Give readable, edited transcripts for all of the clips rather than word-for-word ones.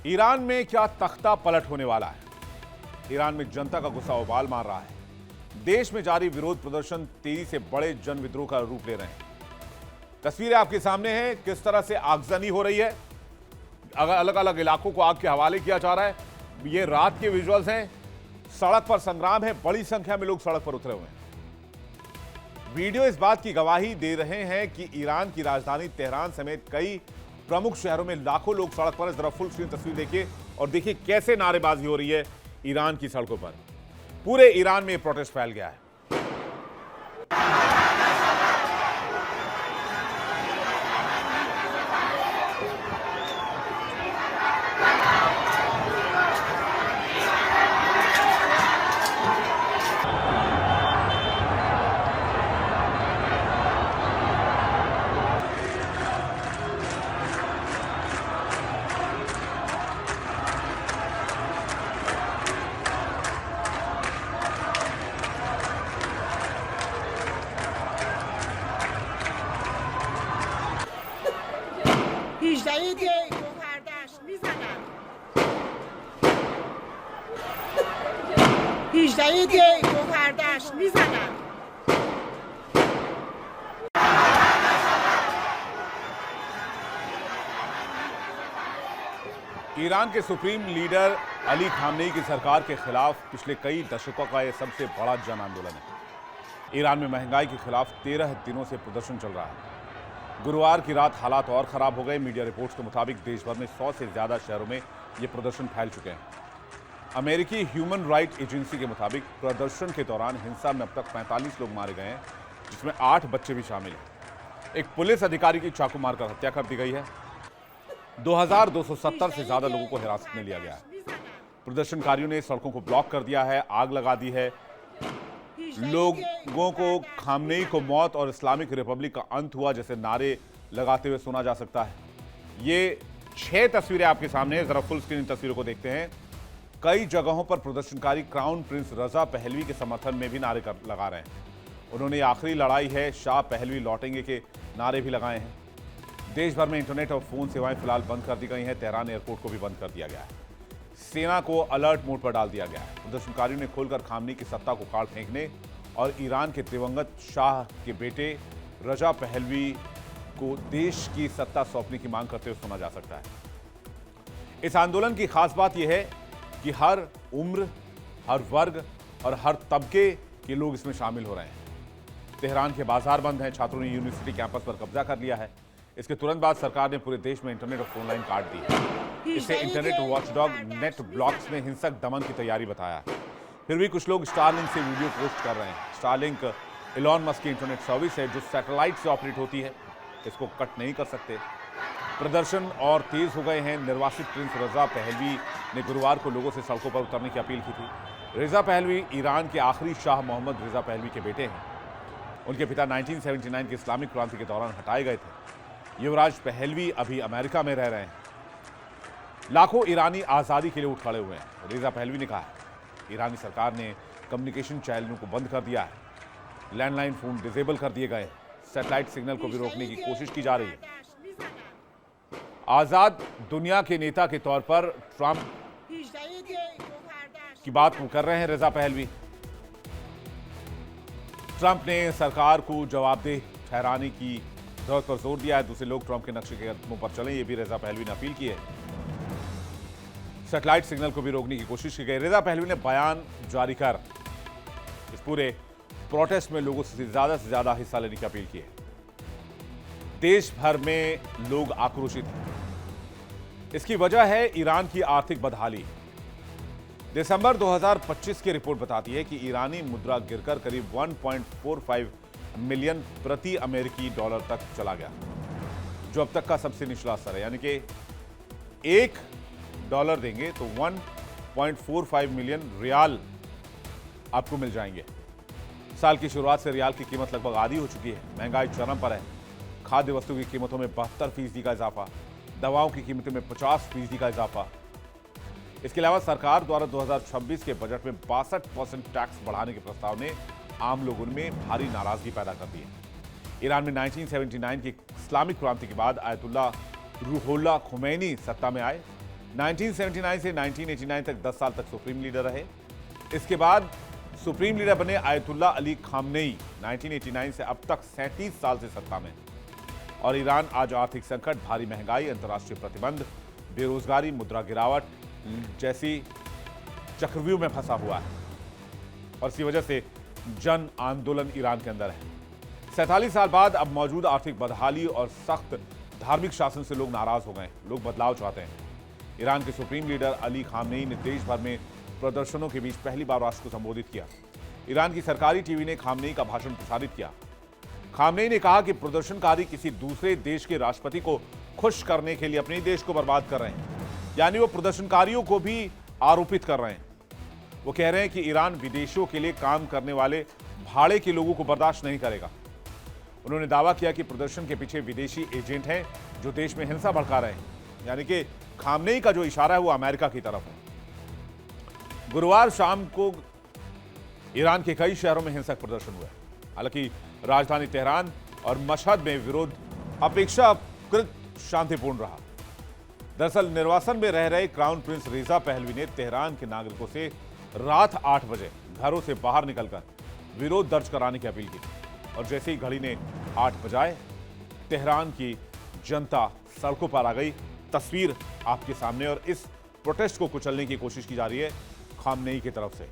Iran में क्या तख्ता पलट होने वाला है? ईरान में जनता का गुस्सा उबाल मार रहा है। देश में जारी विरोध प्रदर्शन तेजी से बड़े जन विद्रोह का रूप ले रहे हैं। तस्वीरें आपके सामने हैं, किस तरह से आगजनी हो रही है। अलग अलग इलाकों को आग के हवाले किया जा रहा है। ये रात के विजुअल्स हैं। सड़क पर संग्राम है, बड़ी संख्या में लोग सड़क पर उतरे हुए हैं। वीडियो इस बात की गवाही दे रहे हैं कि ईरान की राजधानी तेहरान समेत कई प्रमुख शहरों में लाखों लोग सड़क पर। जरा फुल स्क्रीन तस्वीर देखिए और देखिए कैसे नारेबाजी हो रही है ईरान की सड़कों पर। पूरे ईरान में प्रोटेस्ट फैल गया है। ईरान के सुप्रीम लीडर अली खामनेई की सरकार के खिलाफ पिछले कई दशकों का यह सबसे बड़ा जन आंदोलन है। ईरान में महंगाई के खिलाफ 13 दिनों से प्रदर्शन चल रहा है। गुरुवार की रात हालात और खराब हो गए। मीडिया रिपोर्ट्स के मुताबिक देश भर में 100 से ज्यादा शहरों में ये प्रदर्शन फैल चुके हैं। अमेरिकी ह्यूमन राइट एजेंसी के मुताबिक प्रदर्शन के दौरान हिंसा में अब तक 45 लोग मारे गए हैं, जिसमें 8 बच्चे भी शामिल हैं। एक पुलिस अधिकारी की चाकू मारकर हत्या कर दी गई है। 2270 से ज्यादा लोगों को हिरासत में लिया गया है। प्रदर्शनकारियों ने सड़कों को ब्लॉक कर दिया है, आग लगा दी है। लोगों को खामनेई को मौत और इस्लामिक रिपब्लिक का अंत हुआ जैसे नारे लगाते हुए सुना जा सकता है। ये 6 तस्वीरें आपके सामने हैं। जरा फुल स्क्रीन तस्वीरों को देखते हैं। कई जगहों पर प्रदर्शनकारी क्राउन प्रिंस रजा पहलवी के समर्थन में भी नारे लगा रहे हैं। उन्होंने आखिरी लड़ाई है, शाह पहलवी लौटेंगे के नारे भी लगाए हैं। देश भर में इंटरनेट और फोन सेवाएं फिलहाल बंद कर दी गई हैं। तेहरान एयरपोर्ट को भी बंद कर दिया गया है। सेना को अलर्ट मोड पर डाल दिया गया है। प्रदर्शनकारियों ने खोलकर खामनेई की सत्ता को काट फेंकने और ईरान के दिवंगत शाह के बेटे रजा पहलवी को देश की सत्ता सौंपने की मांग करते हुए सुना जा सकता है। इस आंदोलन की खास बात यह है कि हर उम्र, हर वर्ग और हर तबके के लोग इसमें शामिल हो रहे हैं। तेहरान के बाजार बंद हैं। छात्रों ने यूनिवर्सिटी कैंपस पर कब्जा कर लिया है। इसके तुरंत बाद सरकार ने पूरे देश में इंटरनेट और फोन लाइन काट दी है। इसे इंटरनेट वॉचडॉग नेट ब्लॉक्स में हिंसक दमन की तैयारी बताया है। फिर भी कुछ लोग स्टारलिंक से वीडियो पोस्ट कर रहे हैं। स्टारलिंक इलॉन मस्क की इंटरनेट सर्विस है जो सैटेलाइट से ऑपरेट होती है। इसको कट नहीं कर सकते। प्रदर्शन और तेज हो गए हैं। निर्वासित प्रिंस रजा पहलवी ने गुरुवार को लोगों से सड़कों पर उतरने की अपील की थी। रजा पहलवी ईरान के आखिरी शाह मोहम्मद रजा पहलवी के बेटे हैं। उनके पिता 1979 की इस्लामिक क्रांति के दौरान हटाए गए थे। युवराज पहलवी अभी अमेरिका में रह रहे हैं। लाखों ईरानी आज़ादी के लिए उठ खड़े हुए हैं। रजा पहलवी ने कहा है ईरानी सरकार ने कम्युनिकेशन चैनलों को बंद कर दिया है। लैंडलाइन फोन डिसेबल कर दिए गए। सैटेलाइट सिग्नल को भी रोकने की कोशिश की जा रही है। आजाद दुनिया के नेता के तौर पर ट्रंप की बात कर रहे हैं रजा पहलवी। ट्रंप ने सरकार को जवाबदेह ठहराने की जरूरत पर जोर दिया है। दूसरे लोग ट्रंप के नक्शे के कदमों पर चलें, ये भी रजा पहलवी ने अपील की है। सैटेलाइट सिग्नल को भी रोकने की कोशिश की गई। रजा पहलवी ने बयान जारी कर इस पूरे प्रोटेस्ट में लोगों से ज्यादा हिस्सा लेने की अपील की है। देश भर में लोग आक्रोशित हैं। इसकी वजह है ईरान की आर्थिक बदहाली। दिसंबर 2025 की रिपोर्ट बताती है कि ईरानी मुद्रा गिरकर करीब 1.45 मिलियन प्रति अमेरिकी डॉलर तक चला गया, जो अब तक का सबसे निचला स्तर है। यानी कि $1 देंगे तो 1.45 मिलियन रियाल आपको मिल जाएंगे। साल की शुरुआत से रियाल की कीमत लगभग आधी हो चुकी है। महंगाई चरम पर है। खाद्य वस्तु की कीमतों में 72% का इजाफा, दवाओं की कीमतों में 50% का इजाफा। इसके अलावा सरकार द्वारा 2026 के बजट में 62% टैक्स बढ़ाने के प्रस्ताव ने आम लोगों में भारी नाराजगी पैदा कर दी है। ईरान में 1979 की इस्लामिक क्रांति के बाद आयतुल्ला रूहुल्लाह खुमैनी सत्ता में आए। 1979 से 1989 तक 10 साल तक सुप्रीम लीडर रहे। इसके बाद सुप्रीम लीडर बने आयतुल्ला अली खामनेई 1989 से अब तक 37 साल से सत्ता में। और ईरान आज आर्थिक संकट, भारी महंगाई, अंतर्राष्ट्रीय प्रतिबंध, बेरोजगारी, मुद्रा गिरावट जैसी चक्रव्यूह में फंसा हुआ है और इसी वजह से जन आंदोलन ईरान के अंदर है। 47 साल बाद अब मौजूद आर्थिक बदहाली और सख्त धार्मिक शासन से लोग नाराज हो गए। लोग बदलाव चाहते हैं। ईरान के सुप्रीम लीडर अली खामनेई ने देश भर में प्रदर्शनों के बीच पहली बार राष्ट्र को संबोधित किया। ईरान की सरकारी टीवी ने खामनेई का भाषण प्रसारित किया। खामनेई ने कहा कि प्रदर्शनकारी किसी दूसरे देश के राष्ट्रपति को खुश करने के लिए अपने देश को बर्बाद कर रहे हैं, यानी वो प्रदर्शनकारियों को भी आरोपित कर रहे हैं। वो कह रहे हैं कि ईरान विदेशों के लिए काम करने वाले भाड़े के लोगों को बर्दाश्त नहीं करेगा। उन्होंने दावा किया कि प्रदर्शन के पीछे विदेशी एजेंट हैं जो देश में हिंसा भड़का रहे हैं, यानी कि खामनेई का जो इशारा है वो अमेरिका की तरफ है। गुरुवार शाम को ईरान के कई शहरों में हिंसक प्रदर्शन हुए। हालांकि राजधानी तेहरान और मशहद में विरोध अपेक्षाकृत शांतिपूर्ण रहा। दरअसल निर्वासन में रह रहे क्राउन प्रिंस रेजा पहलवी ने तेहरान के नागरिकों से रात 8 बजे घरों से बाहर निकलकर विरोध दर्ज कराने की अपील की और जैसे ही घड़ी ने 8 बजाए तेहरान की जनता सड़कों पर आ गई। तस्वीर आपके सामने। और इस प्रोटेस्ट को कुचलने की कोशिश की जा रही है खामनेई की तरफ से,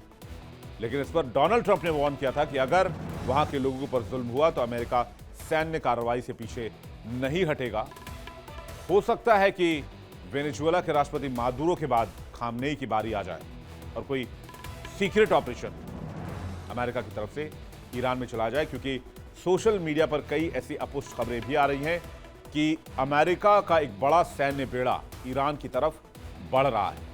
लेकिन इस पर डोनाल्ड ट्रंप ने वार्न किया था कि अगर वहां के लोगों पर जुल्म हुआ तो अमेरिका सैन्य कार्रवाई से पीछे नहीं हटेगा। हो सकता है कि वेनेजुएला के राष्ट्रपति मादुरो के बाद खामनेई की बारी आ जाए और कोई सीक्रेट ऑपरेशन अमेरिका की तरफ से ईरान में चला जाए, क्योंकि सोशल मीडिया पर कई ऐसी अपुष्ट खबरें भी आ रही हैं कि अमेरिका का एक बड़ा सैन्य बेड़ा ईरान की तरफ बढ़ रहा है।